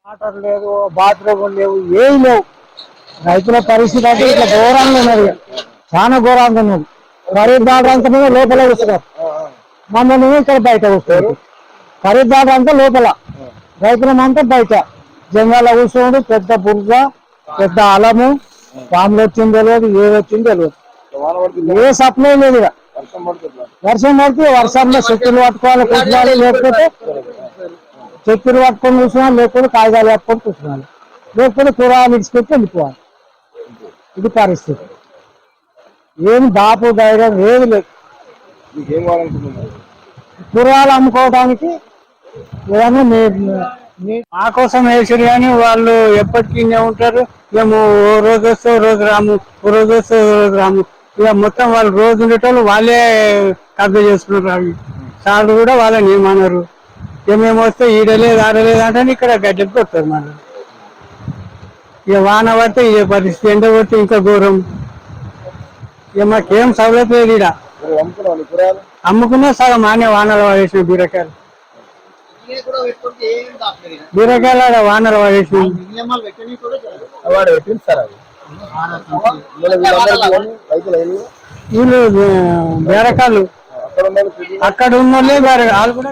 Water లేదు, bathroom లేవు, ఏమి లేవు. రైతుల పరిస్థితి అంటే ఇట్లా ఘోరంగా ఉన్నది, చాలా ఘోరంగా ఉన్నది. ఖరీదారు అంతా లోపల వస్తున్నారు, మమ్మల్ని ఇక్కడ బయట వస్తారు. ఖరీదారు అంతా లోపల, రైతులమంతా బయట. జంగాల కూర్చోండి, పెద్ద బుర్ర, పెద్ద అలము, పాములు వచ్చింది తెలియదు, ఏది వచ్చింది తెలియదు. ఏ సప్లై లేదు. వర్షం పడితే వర్షంలో చెక్కులు పట్టుకోవాలి, కూర్చోవాలి. లేకపోతే చెక్కులు పట్టుకొని కూర్చోవాలి, లేకపోతే కాగితాలు పట్టుకొని కూర్చోవాలి, లేకపోతే కూరగాయలు ఇడిచిపెట్టి వెళ్ళిపోవాలి. ఇది పరిస్థితి. ఏమి దాపు ధైర్యం ఏది లేదు. కూరగాయలు అమ్ముకోవడానికి ఏదైనా మా కోసం వేసారు, కానీ వాళ్ళు ఎప్పటికీ ఉంటారు. మేము ఓ రోజు వస్తే ఓ రోజు రాము, ఓ రోజు వస్తే ఓ రోజు రాము. ఇక మొత్తం వాళ్ళు రోజు ఉండేటోళ్ళు వాళ్ళే కబ్జా చేసుకున్నారు. అవి సార్లు కూడా వాళ్ళని ఏమన్నారు. ఇక మేము వస్తే ఈడలేదు ఆడలేదు అంటే ఇక్కడ గడ్డకి కొడతారు. మళ్ళీ ఇక వాన పడితే ఇదే పరిస్థితి, ఎండ పడితే ఇంకా ఘోరం. ఇక మాకేం సౌలభ్యం లేదు. ఇక్కడ అమ్ముకున్నా సగం ఆనే వానలు వేసిన బీరకాయలు, బీరకాయలు వానలు వేసిన వీళ్ళు బీరకాయలు అక్కడ ఉన్న వాళ్ళు కూడా